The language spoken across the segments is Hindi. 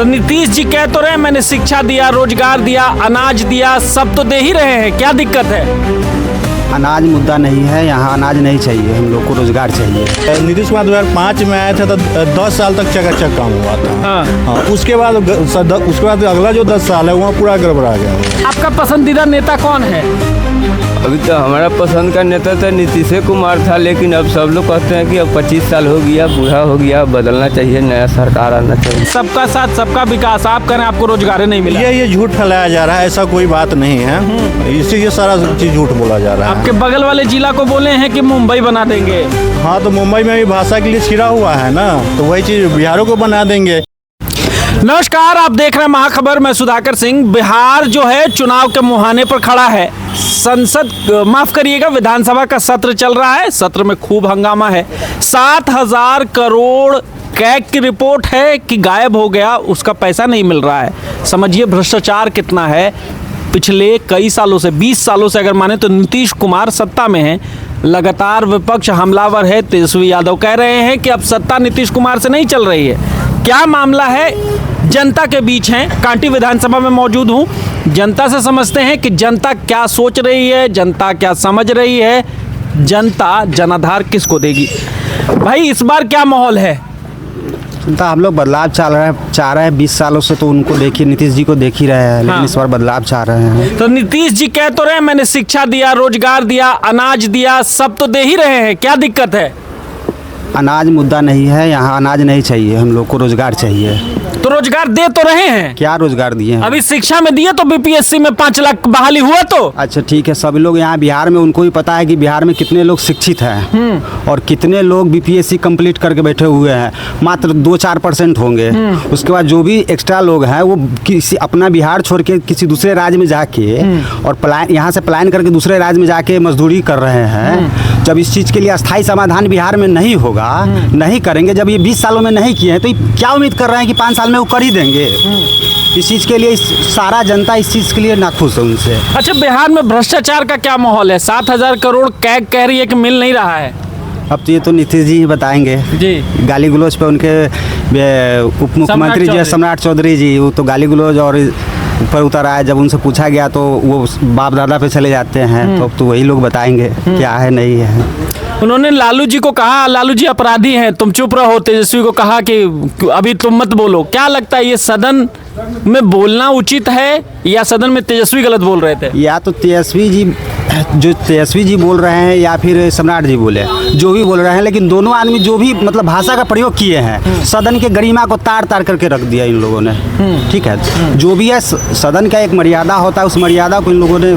तो नीतीश जी कह तो रहे मैंने शिक्षा दिया, रोजगार दिया, अनाज दिया, सब तो दे ही रहे हैं, क्या दिक्कत है? अनाज मुद्दा नहीं है, यहाँ अनाज नहीं चाहिए, हम लोग को रोजगार चाहिए। नीतीश कुमार 2005 में आए थे तो 10 साल तक चकाचक काम हुआ था। हाँ। उसके बाद अगला जो 10 साल है वहाँ पूरा गड़बड़ा गया। आपका पसंदीदा नेता कौन है? अभी तो हमारा पसंद का नेता तो नीतीश कुमार था, लेकिन अब सब लोग कहते हैं कि अब 25 साल हो गया, बूढ़ा हो गया, बदलना चाहिए, नया सरकार आना चाहिए। सबका साथ सबका विकास, आप करें आपको रोजगार नहीं मिला। ये झूठ फैलाया जा रहा है, ऐसा कोई बात नहीं है। इसी ये सारा चीज झूठ बोला जा रहा है। आपके बगल वाले जिला को बोले हैं कि मुंबई बना देंगे। हाँ, तो मुंबई में भी भाषा के लिए छिड़ा हुआ है ना, तो वही चीज बिहारों को बना देंगे। नमस्कार, आप देख रहे हैं महाखबर, मैं सुधाकर सिंह। बिहार जो है चुनाव के मुहाने पर खड़ा है। माफ करिएगा, विधानसभा का सत्र चल रहा है। सत्र में खूब हंगामा है। 7,000 करोड़ कैग की रिपोर्ट है कि गायब हो गया, उसका पैसा नहीं मिल रहा है। समझिए भ्रष्टाचार कितना है। पिछले कई सालों से, 20 सालों से अगर माने तो नीतीश कुमार सत्ता में हैं। लगातार विपक्ष हमलावर है। तेजस्वी यादव कह रहे हैं कि अब सत्ता नीतीश कुमार से नहीं चल रही है। क्या मामला है? जनता के बीच हैं, कांटी विधानसभा में मौजूद हूँ। जनता से समझते हैं कि जनता क्या सोच रही है, जनता क्या समझ रही है, जनता जनाधार किसको देगी। भाई इस बार क्या माहौल है? जनता, हम लोग बदलाव चाह रहे हैं 20 सालों से, तो उनको देखिए, नीतीश जी को देख ही रहे हैं, लेकिन हाँ। इस बार बदलाव चाह रहे हैं। तो नीतीश जी कह तो रहे मैंने शिक्षा दिया, रोजगार दिया, अनाज दिया, सब तो दे ही रहे हैं, क्या दिक्कत है? अनाज मुद्दा नहीं है, यहाँ अनाज नहीं चाहिए, हम लोग को रोजगार चाहिए। तो रोजगार दे तो रहे हैं। क्या रोजगार दिए हैं? अभी शिक्षा में दिए तो बीपीएससी में 5 लाख बहाली हुआ तो। अच्छा ठीक है, सब लोग यहाँ बिहार में, उनको भी पता है कि बिहार में कितने लोग शिक्षित हैं और कितने लोग बीपीएससी कंप्लीट करके बैठे हुए हैं। मात्र 2-4% होंगे। उसके बाद जो भी एक्स्ट्रा लोग हैं वो किसी अपना बिहार छोड़ के किसी दूसरे राज्य में जाके और यहाँ से पलायन करके दूसरे राज्य में जाके मजदूरी कर रहे हैं। जब इस चीज़ के लिए अस्थायी समाधान बिहार में नहीं होगा, नहीं करेंगे, जब ये 20 सालों में नहीं किए हैं, तो क्या उम्मीद कर रहे हैं कि 5 साल में वो कर ही देंगे? इस चीज़ के लिए सारा जनता इस चीज़ के लिए नाखुश है उनसे। अच्छा, बिहार में भ्रष्टाचार का क्या माहौल है? 7,000 करोड़ कैग कह रही है कि मिल नहीं रहा है। अब तो ये तो नीतीश जी ही बताएंगे जी। गाली गलौज पे उनके उप मुख्यमंत्री जी सम्राट चौधरी जी, वो तो गाली गलौज और ऊपर उतर आए। जब उनसे पूछा गया तो वो बाप दादा पे चले जाते हैं। तो अब तो वही लोग बताएंगे क्या है नहीं है। उन्होंने लालू जी को कहा, लालू जी अपराधी हैं, तुम चुप रहो। तेजस्वी को कहा कि अभी तुम मत बोलो। क्या लगता है, ये सदन में बोलना उचित है या सदन में तेजस्वी गलत बोल रहे थे? या तो तेजस्वी जी बोल रहे हैं या फिर सम्राट जी बोले, जो भी बोल रहे हैं, लेकिन दोनों आदमी जो भी मतलब भाषा का प्रयोग किए हैं, सदन के गरिमा को तार तार करके रख दिया इन लोगों ने। ठीक है, जो भी है, सदन का एक मर्यादा होता है, उस मर्यादा को इन लोगों ने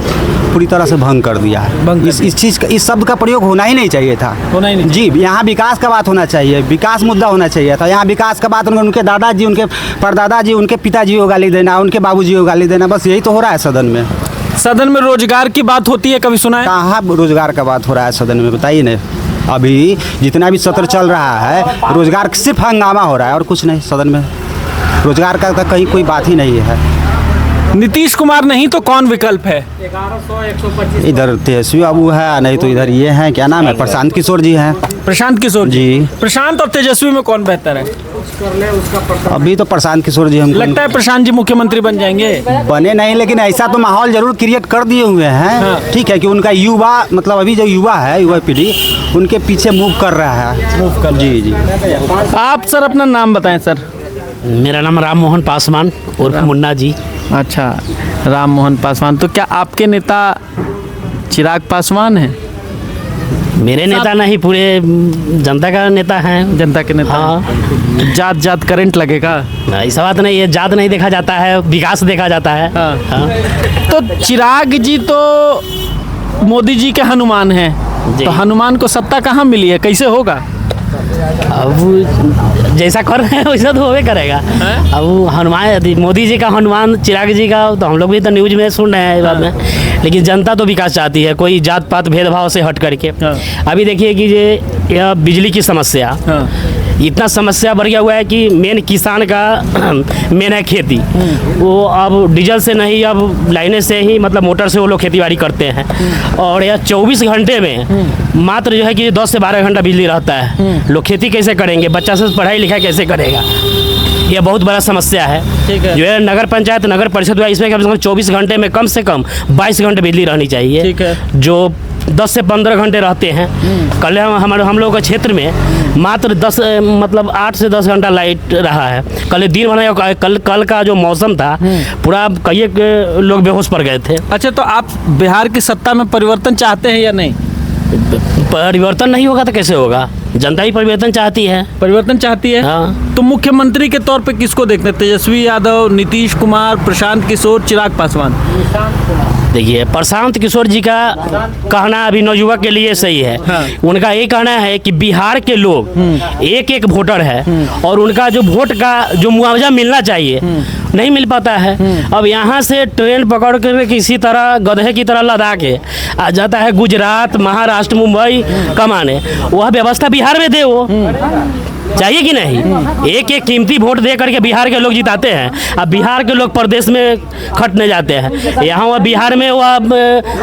पूरी तरह से भंग कर दिया है। इस चीज़ का, इस शब्द का प्रयोग होना ही नहीं चाहिए था। होना ही नहीं जी। यहाँ विकास का बात होना चाहिए, विकास मुद्दा होना चाहिए था। यहाँ विकास का बात उनके दादाजी, उनके परदादाजी, उनके पिताजी को गाली देना, उनके बाबूजी को गाली देना, बस यही तो हो रहा है सदन में। सदन में रोजगार की बात होती है, कभी सुना है? कहाँ रोजगार का बात हो रहा है सदन में, बताइए ना। अभी जितना भी सत्र चल रहा है, रोजगार सिर्फ हंगामा हो रहा है और कुछ नहीं। सदन में रोजगार का कहीं कोई बात ही नहीं है। नीतीश कुमार नहीं तो कौन विकल्प है? इधर तेजस्वी बाबू है, नहीं तो इधर ये हैं, क्या नाम है, प्रशांत किशोर जी हैं। प्रशांत किशोर जी। प्रशांत और तेजस्वी में कौन बेहतर है? अभी तो प्रशांत किशोर जी, हमको लगता है प्रशांत जी मुख्यमंत्री बन जाएंगे। बने नहीं, लेकिन ऐसा तो माहौल जरूर क्रिएट कर दिए हुए हैं। हाँ। ठीक है कि उनका युवा, मतलब अभी जो युवा है, युवा पीढ़ी उनके पीछे मूव कर रहा है। जी जी। आप सर अपना नाम बताएं सर। मेरा नाम राम मोहन पासवान और मुन्ना जी। अच्छा, राम मोहन पासवान। तो क्या आपके नेता चिराग पासवान हैं? मेरे नेता नहीं, पूरे जनता का नेता हैं। जनता के नेता। हाँ। जात जात करंट लगेगा? ऐसा बात नहीं है, जात नहीं देखा जाता है, विकास देखा जाता है। हाँ। हाँ। तो चिराग जी तो मोदी जी के हनुमान हैं, तो हनुमान को सत्ता कहाँ मिली है, कैसे होगा? अब जैसा कर रहे हैं वैसा तो होवे करेगा। अब हनुमान, मोदी जी का हनुमान, चिराग जी का, तो हम लोग भी तो न्यूज में सुन रहे हैं इस बात में। लेकिन जनता तो विकास चाहती है, कोई जात पात भेदभाव से हट करके। अभी देखिए कि ये बिजली की समस्या, इतना समस्या बढ़ गया हुआ है कि मेन किसान का मेन है खेती। वो अब डीजल से नहीं, अब लाइने से ही, मतलब मोटर से वो लोग खेती बाड़ी करते हैं। और यह 24 घंटे में मात्र जो है कि 10 से 12 घंटा बिजली रहता है। लोग खेती कैसे करेंगे, बच्चा से पढ़ाई लिखाई कैसे करेगा? ये बहुत बड़ा समस्या है। ठीक है। जो है नगर पंचायत नगर परिषद हुआ, इसमें कम से कम 24 घंटे में कम से कम 22 घंटे बिजली रहनी चाहिए। ठीक है। जो 10 से 15 घंटे रहते हैं। कल हम लोगों के क्षेत्र में मात्र 10 मतलब 8 से 10 घंटा लाइट रहा है। कल दिन भर कल का जो मौसम था पूरा कई लोग बेहोश पड़ गए थे। अच्छा, तो आप बिहार की सत्ता में परिवर्तन चाहते हैं या नहीं? परिवर्तन नहीं होगा तो कैसे होगा? जनता ही परिवर्तन चाहती है। परिवर्तन चाहती है। हाँ। तो मुख्यमंत्री के तौर पे किसको देखते हैं? तेजस्वी यादव, नीतीश कुमार, प्रशांत किशोर, चिराग पासवान? देखिए, प्रशांत किशोर जी का कहना अभी नवयुवक के लिए सही है। हाँ। उनका ये कहना है कि बिहार के लोग एक एक वोटर है और उनका जो वोट का जो मुआवजा मिलना चाहिए नहीं मिल पाता है। अब यहाँ से ट्रेन पकड़ कर किसी तरह गधे की तरह लदा के आ जाता है गुजरात, महाराष्ट्र, मुंबई कमाने। वह व्यवस्था बिहार में दे वो चाहिए कि नहीं? एक एक कीमती वोट दे करके बिहार के लोग जिताते हैं। अब बिहार के लोग प्रदेश में खटने जाते हैं। यहाँ वह बिहार में वह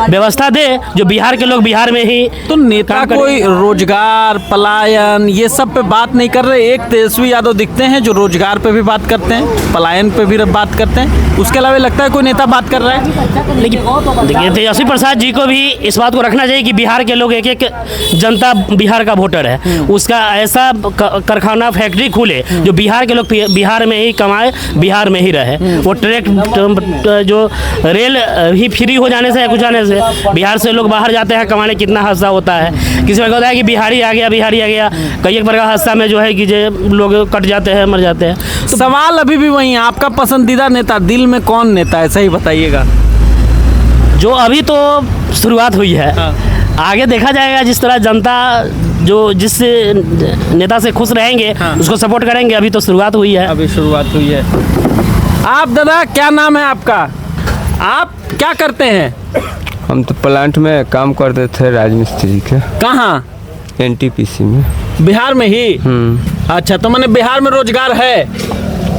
व्यवस्था दे जो बिहार के लोग बिहार में ही। तो नेता कोई रोजगार, पलायन, ये सब पे बात नहीं कर रहे। एक तेजस्वी यादव दिखते हैं जो रोजगार पे भी बात करते हैं, पलायन पे भी बात करते हैं। उसके अलावा लगता है कोई नेता बात कर रहा है? लेकिन देखिए, तेजस्वी प्रसाद जी को भी इस बात को रखना चाहिए कि बिहार के लोग एक एक जनता बिहार का वोटर है। उसका ऐसा कारखाना, फैक्ट्री खुले जो बिहार के लोग बिहार में ही कमाए, बिहार में ही रहे। वो ट्रैक जो रेल ही फ्री हो जाने से, कुछ आने से बिहार से लोग बाहर जाते हैं कमाने, कितना हादसा होता है। किसी में होता है कि बिहारी आ गया, बिहारी आ गया, कई एक प्रकार हादसा में जो है कि जो लोग कट जाते हैं, मर जाते हैं। तो सवाल अभी भी वही है, आपका पसंदीदा नेता दिल में कौन नेता है? सही बताइएगा। जो अभी तो शुरुआत हुई है। हाँ। आगे देखा जाएगा। जिस तरह जनता जो जिस नेता से खुश रहेंगे हाँ। उसको सपोर्ट करेंगे। अभी तो शुरुआत हुई है। अभी शुरुआत हुई है। आप दादा, क्या नाम है आपका? आप क्या करते हैं? हम तो प्लांट में काम करते थे राजमिस्त्री के। कहाँ? एनटीपीसी में। बिहार में ही? अच्छा, तो मैंने बिहार में रोजगार है?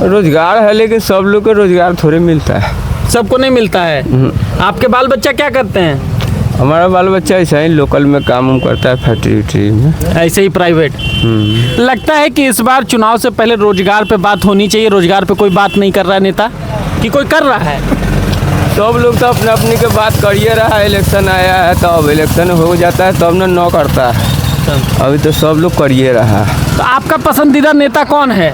रोजगार है लेकिन सब लोग को रोजगार थोड़े मिलता है। सबको नहीं मिलता है। आपके बाल बच्चा क्या करते हैं? हमारा बाल बच्चा ऐसा ही लोकल में काम करता है, फैक्ट्री उट्री में। ऐसे ही प्राइवेट? लगता है कि इस बार चुनाव से पहले रोजगार पे बात होनी चाहिए। रोजगार पे कोई बात नहीं कर रहा है नेता, कि कोई कर रहा है? सब लोग तो अपने अपनी के बात करिए रहा है। इलेक्शन आया है तो अब इलेक्शन हो जाता है तो अब न करता है। अभी तो सब लोग करिए रहा है। तो आपका पसंदीदा नेता कौन है?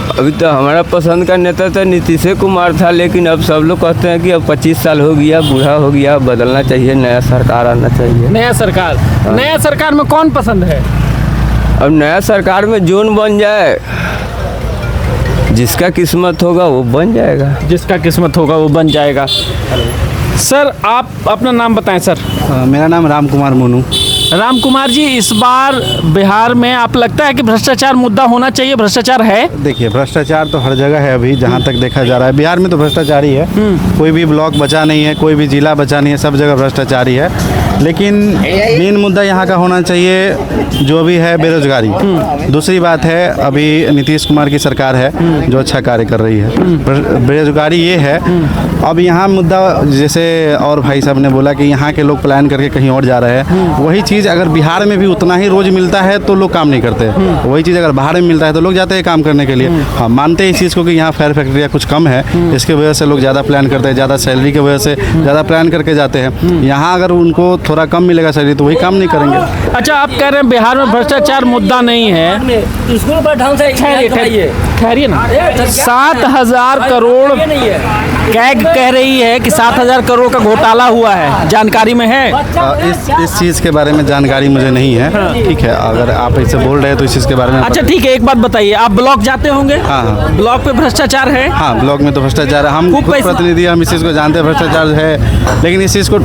अभी तो हमारा पसंद का नेता तो नीतीश कुमार था, लेकिन अब सब लोग कहते हैं कि अब 25 साल हो गया, बूढ़ा हो गया, बदलना चाहिए, नया सरकार आना चाहिए। नया सरकार? नया सरकार में कौन पसंद है? अब नया सरकार में जोन बन जाए, जिसका किस्मत होगा वो बन जाएगा। जिसका किस्मत होगा वो बन जाएगा। सर, आप अपना नाम बताएं सर। मेरा नाम राम कुमार मोनू। राम कुमार जी, इस बार बिहार में आप लगता है कि भ्रष्टाचार मुद्दा होना चाहिए? भ्रष्टाचार है? देखिए, भ्रष्टाचार तो हर जगह है। अभी जहाँ तक देखा जा रहा है बिहार में तो भ्रष्टाचार ही है। कोई भी ब्लॉक बचा नहीं है, कोई भी जिला बचा नहीं है, सब जगह भ्रष्टाचार ही है। लेकिन मेन मुद्दा यहाँ का होना चाहिए जो भी है बेरोजगारी। दूसरी बात है, अभी नीतीश कुमार की सरकार है जो अच्छा कार्य कर रही है। बेरोजगारी ये है। अब यहाँ मुद्दा, जैसे और भाई साहब ने बोला कि यहाँ के लोग प्लान करके कहीं और जा रहे हैं, वही चीज़ अगर बिहार में भी उतना ही रोज मिलता है तो लोग काम नहीं करते। वही चीज़ अगर बाहर में मिलता है तो लोग जाते हैं काम करने के लिए। हाँ, मानते हैं इस चीज़ को कि यहाँ फायर फैक्ट्रियाँ कुछ कम है, इसके वजह से लोग ज़्यादा प्लान करते हैं, ज़्यादा सैलरी की वजह से ज़्यादा प्लान करके जाते हैं। यहाँ अगर उनको थोड़ा कम मिलेगा सैलरी तो वही काम नहीं करेंगे। अच्छा, आप कह रहे हैं बिहार में भ्रष्टाचार मुद्दा नहीं है। स्कूल पर ढंग से खैरिए ना। 7,000 करोड़ कैग कह रही है कि 7,000 करोड़ का घोटाला हुआ है, जानकारी में है? इस चीज़ के बारे में जानकारी मुझे नहीं है। ठीक है, अगर आप ऐसे बोल रहे हैं तो इस चीज़ के बारे में। अच्छा ठीक है, एक बात बताइए, आप ब्लॉक जाते होंगे? हाँ। ब्लॉक पे भ्रष्टाचार है? हाँ, ब्लॉक में तो भ्रष्टाचार है। हम खूब खुद पैसा- प्रतिनिधि, हम इस चीज़ को जानते हैं भ्रष्टाचार है। लेकिन इस चीज़ को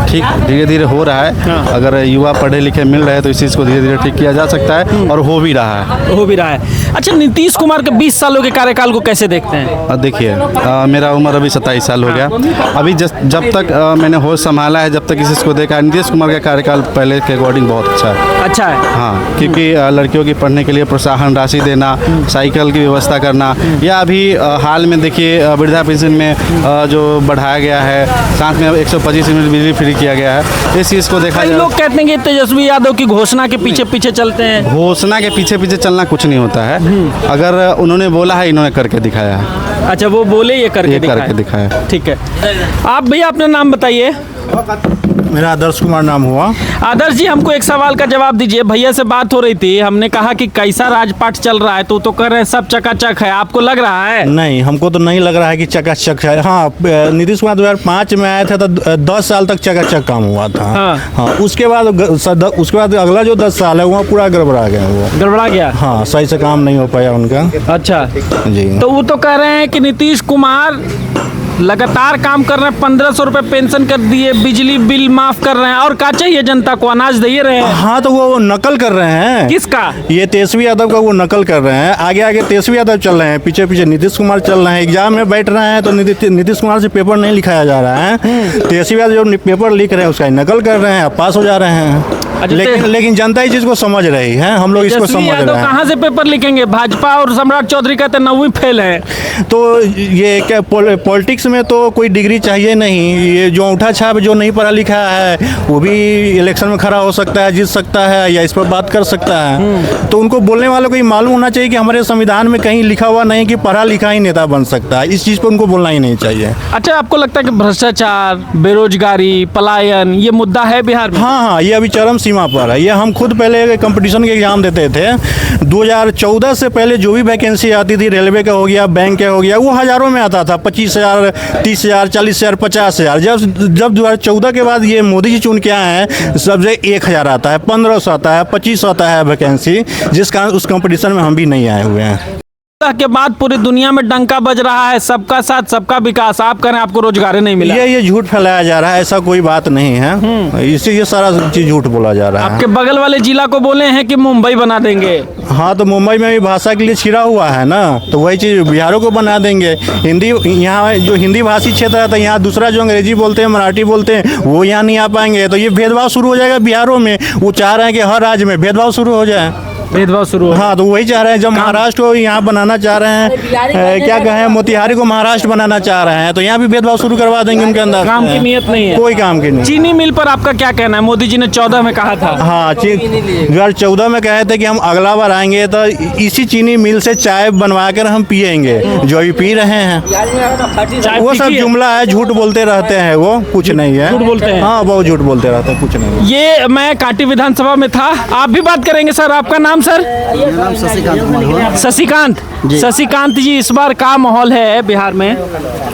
ठीक धीरे धीरे हो रहा है। अगर युवा पढ़े लिखे मिल रहे हैं तो इस चीज़ को धीरे धीरे ठीक किया जा सकता है और हो भी रहा है। हो भी रहा है। अच्छा, नीतीश कुमार के 20 सालों के कार्यकाल को कैसे देखते हैं? देखिए, मेरा उम्र अभी 27 साल हो गया। अभी जब तक मैंने होश संभाला है, जब तक इस इसको देखा, नीतीश कुमार का कार्यकाल पहले के अकॉर्डिंग बहुत अच्छा है। अच्छा है। हाँ, क्योंकि लड़कियों की पढ़ने के लिए प्रोत्साहन राशि देना, साइकिल की व्यवस्था करना, या अभी हाल में देखिए वृद्धा पेंशन में जो बढ़ाया गया है, साथ में 125 यूनिट बिजली फ्री किया गया है। इस चीज़ को देखा कई जाए, लोग कहते हैं कि तेजस्वी यादव की घोषणा के पीछे पीछे चलते हैं। घोषणा के पीछे पीछे चलना कुछ नहीं होता है। अगर उन्होंने बोला है, इन्होंने करके दिखाया है। अच्छा, वो बोले ये करके दिखाया। ठीक है। आप भैया अपना नाम बताइए। मेरा आदर्श कुमार नाम हुआ। आदर्श जी, हमको एक सवाल का जवाब दीजिए। भैया से बात हो रही थी, हमने कहा कि कैसा राजपाट चल रहा है, तो कह रहे हैं सब चकाचक है। आपको लग रहा है? नहीं, हमको तो नहीं लग रहा है कि चकाचक है। हाँ, नीतीश कुमार 2005 में आए थे तो 10 साल तक चकाचक काम हुआ था। हाँ, उसके बाद अगला जो 10 साल है वहाँ पूरा गड़बड़ा गया। वो गड़बड़ा गया। हाँ, सही से काम नहीं हो पाया उनका। अच्छा जी। तो वो तो कह रहे हैं कि नीतीश कुमार लगातार काम कर रहे हैं, 1500 रुपए पेंशन कर दिए, बिजली बिल माफ कर रहे हैं, और क्या चाहिए जनता को? अनाज दे रहे हैं। हाँ, तो वो नकल कर रहे हैं। किसका? ये तेजस्वी यादव का वो नकल कर रहे हैं। आगे आगे तेजस्वी यादव चल रहे हैं, पीछे पीछे नीतीश कुमार चल रहे हैं। एग्जाम में बैठ रहे हैं तो नीतीश कुमार से पेपर नहीं लिखाया जा रहा है। तेजस्वी यादव जो पेपर लिख रहे हैं उसका नकल कर रहे हैं, पास हो जा रहे हैं। लेकिन जनता इस चीज को समझ रही है, हम लोग इसको समझ रहे हैं। कहाँ से पेपर लिखेंगे? भाजपा और सम्राट चौधरी कहते 9वीं फेल है। तो ये क्या पॉलिटिक्स में तो कोई डिग्री चाहिए नहीं। ये जो अंगूठा छाप जो नहीं पढ़ा लिखा है वो भी इलेक्शन में खड़ा हो सकता है, जीत सकता है, या इस पर बात कर सकता है। तो उनको बोलने वालों को ये मालूम होना चाहिए कि हमारे संविधान में कहीं लिखा हुआ नहीं कि पढ़ा लिखा ही नेता बन सकता है। इस चीज़ पर उनको बोलना ही नहीं चाहिए। अच्छा, आपको लगता है कि भ्रष्टाचार, बेरोजगारी, पलायन ये मुद्दा है बिहार में? हाँ, ये अभी चरम सीमा पर है। ये हम खुद पहले कंपटीशन के एग्जाम देते थे। 2014 से पहले जो भी वैकेंसी आती थी, रेलवे का हो गया, बैंक का हो गया, वो हज़ारों में आता था। 25,000, 30,000, 40,000, 50,000। जब 2014 के बाद ये मोदी जी चुन के आए हैं, सबसे 1,000 आता है, 1,500 आता है, 2500 आता है वैकेंसी, जिस कारण उस कंपटीशन में हम भी नहीं आए हुए हैं। के बाद पूरी दुनिया में डंका बज रहा है, सबका साथ सबका विकास। आप करें, आपको रोजगार नहीं मिला। ये झूठ फैलाया जा रहा है, ऐसा कोई बात नहीं है। इसी ये सारा चीज झूठ बोला जा रहा है। आपके बगल वाले जिला को बोले हैं कि मुंबई बना देंगे। हाँ, तो मुंबई में भी भाषा के लिए छिड़ा हुआ है ना, तो वही चीज बिहारों को बना देंगे। हिंदी, यहाँ जो हिंदी भाषी क्षेत्र है, तो यहाँ दूसरा जो अंग्रेजी बोलते हैं, मराठी बोलते हैं, वो यहाँ नहीं आ पाएंगे। तो ये भेदभाव शुरू हो जाएगा बिहारों में। वो चाह रहे हैं कि हर राज्य में भेदभाव शुरू हो जाए। भेदभाव शुरू। हाँ, तो वही चाह रहे हैं। जब महाराष्ट्र को यहाँ बनाना चाह रहे हैं, क्या कहें, मोतिहारी को महाराष्ट्र बनाना चाह रहे हैं, तो यहाँ भी भेदभाव शुरू करवा देंगे उनके अंदर। काम की नियत नहीं है, कोई काम की नहीं। चीनी मिल पर आपका क्या कहना है? मोदी जी ने 14 में कहा था। हाँ, 2014 में कहे थे कि हम अगला बार आएंगे तो इसी चीनी मिल से चाय बनवा कर हम पियेंगे, जो अभी पी रहे हैं। वो सब जुमला है, झूठ बोलते रहते हैं, वो कुछ नहीं है। झूठ बोलते हैं। हाँ, बहुत झूठ बोलते रहते हैं, कुछ नहीं। ये मैं कांटी विधानसभा में था। आप भी बात करेंगे सर? आपका नाम सर? नाम शशिकांत। शशिकांत जी, इस बार का माहौल है बिहार में?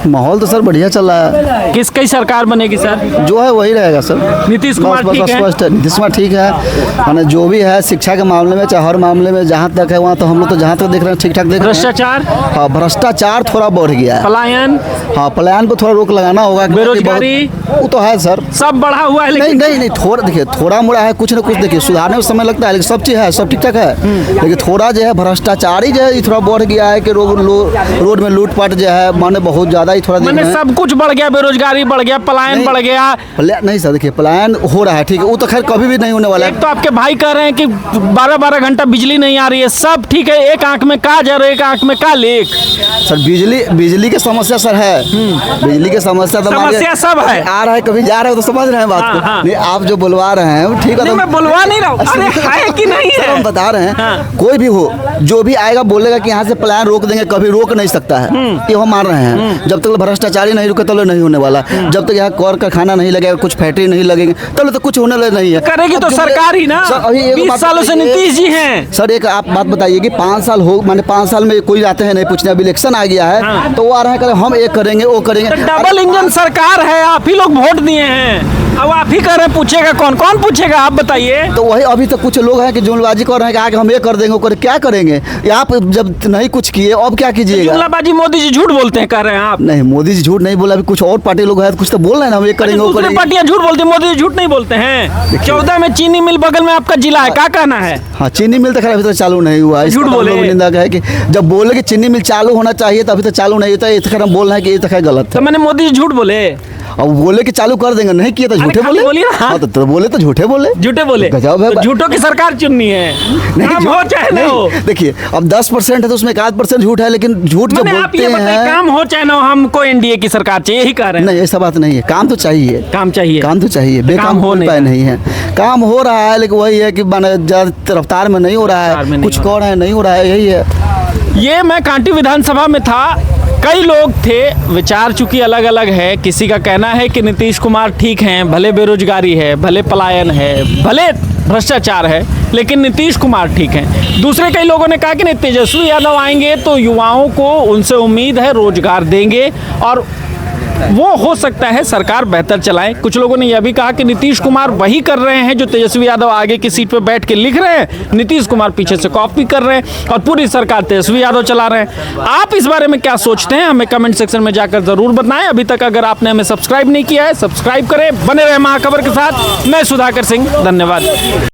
माहौल तो सर बढ़िया चल रहा है। किसकी सरकार बनेगी सर? जो है वही रहेगा सर। नीतीश कुमार ठीक है? नीतीश कुमार ठीक है। माने जो भी है शिक्षा के मामले में, चाहे हर मामले में जहाँ तक है वहाँ तो हम लोग तो जहाँ तक देख रहे हैं ठीक ठाक देख रहे हैं। भ्रष्टाचार? हाँ, भ्रष्टाचार थोड़ा बढ़ गया है। पलायन? हाँ, पलायन पर थोड़ा रोक लगाना होगा। बेरोजगारी? वो तो है सर, सब बढ़ा हुआ है। लेकिन नहीं, थोड़ा देखिए, थोड़ा मोड़ा है, कुछ न कुछ देखिए सुधारने में समय लगता है, लेकिन सब चीज़ है, सब ठीक ठाक है। लेकिन थोड़ा जो है भ्रष्टाचारी जो है थोड़ा बढ़ गया है कि रोड में लूटपाट जो है माने बहुत ज़्यादा ही थोड़ा मैंने सब कुछ बढ़ गया, बेरोजगारी बढ़ गया, पलायन बढ़ गया। नहीं सर, देखिए पलायन हो रहा है, ठीक है, वो तो खैर कभी भी नहीं होने वाला है। एक तो आपके भाई कह रहे हैं कि 12-12 घंटा बिजली नहीं आ रही है, सब ठीक है, एक आंख में काजर, एक आंख में का लेक। सर बिजली की समस्या सर है। बिजली की समस्या सब है, आ रहा है, कभी जा रहा है, तो समझ रहे हैं बात को। नहीं, आप जो बुलवा रहे हैं ठीक है, मैं बुलवा नहीं रहा हूँ, अरे है कि नहीं है, हम बता रहे हैं। कोई भी हो, जो भी आएगा बोलेगा कि यहाँ से पलायन रोक देंगे, कभी रोक नहीं सकता है, ये हम मान रहे हैं। जब तक भ्रष्टाचारी नहीं रुके तब नहीं होने वाला। जब तक यहाँ कर कारखाना नहीं लगेगा, कुछ फैक्ट्री नहीं लगेंगे, तब तो कुछ होने नहीं है। करेगी तो सरकार ही ना। 20 सालों से नीतीश जी हैं। सर एक आप बात बताइए कि 5 साल हो, माने 5 साल में कोई आते हैं नहीं पूछने, अभी इलेक्शन आ गया है तो वो आ रहे हैं हम एक करेंगे, वो करेंगे। डबल इंजन सरकार है, आप ही लोग वोट दिए हैं। अब आप ही कह रहे हैं पूछेगा कौन कौन पूछेगा आप बताइए। तो वही अभी तक कुछ लोग हैं कि जुमलाबाजी कर रहे हैं कि आगे हम ये कर देंगे वो कर, क्या करेंगे आप जब नहीं कुछ किए अब क्या कीजिएगा। जुमलाबाजी मोदी जी झूठ बोलते हैं कह रहे हैं आप। नहीं मोदी जी झूठ नहीं बोला, अभी कुछ और पार्टी लोग हैं कुछ तो बोल रहे हैं ना हम ये करेंगे वो दूसरी करेंगे। पार्टियां झूठ बोलती हैं, मोदी जी झूठ नहीं बोलते हैं। 14 में चीनी मिल बगल में आपका जिला है, क्या कहना है? हाँ चीनी मिल तक अभी तक चालू नहीं हुआ है। झूठ बोले। निंदा है कि जब बोले कि चीनी मिल चालू होना चाहिए तो अभी तक चालू नहीं होता, ये तक हम बोल रहे हैं कि ये तक गलत तो है। मैंने मोदी जी झूठ बोले, अब बोले कि चालू कर देंगे, नहीं किया तो झूठे खाली बोले। बोलिए ना। हाँ तो बोले तो झूठे बोले। झूठे बोले। गजब है। तो झूठों की सरकार चुननी है, काम हो चाहे ना हो। देखिए अब 10% है तो उसमें 1% झूठ है, लेकिन झूठ जब मैंने आप बोलते ये बताइए, हैं। काम हो चाहे ना हो हमको एनडीए की सरकार चाहिए, यही कह रहे हैं। नहीं ऐसा बात नहीं है, काम तो चाहिए। काम चाहिए, काम तो चाहिए, बेकाम हो हो नहीं पाए रहा। नहीं है। काम हो रहा है लेकिन वही है कि माने ज्यादा रफ्तार में नहीं हो रहा रफ्तार में है, नहीं कुछ हो कौन है नहीं हो रहा है, यही है। ये मैं कांटी विधानसभा में था, कई लोग थे, विचार चूंकि अलग अलग है। किसी का कहना है कि नीतीश कुमार ठीक हैं, भले बेरोजगारी है, भले पलायन है, भले भ्रष्टाचार है, लेकिन नीतीश कुमार ठीक हैं। दूसरे कई लोगों ने कहा कि नहीं तेजस्वी यादव आएंगे तो युवाओं को उनसे उम्मीद है रोजगार देंगे और वो हो सकता है सरकार बेहतर चलाएं। कुछ लोगों ने यह भी कहा कि नीतीश कुमार वही कर रहे हैं जो तेजस्वी यादव आगे की सीट पर बैठ के लिख रहे हैं, नीतीश कुमार पीछे से कॉपी कर रहे हैं और पूरी सरकार तेजस्वी यादव चला रहे हैं। आप इस बारे में क्या सोचते हैं हमें कमेंट सेक्शन में जाकर जरूर बताएं। अभी तक अगर आपने हमें सब्सक्राइब नहीं किया है सब्सक्राइब करें, बने रहे महाखबर के साथ। मैं सुधाकर सिंह, धन्यवाद।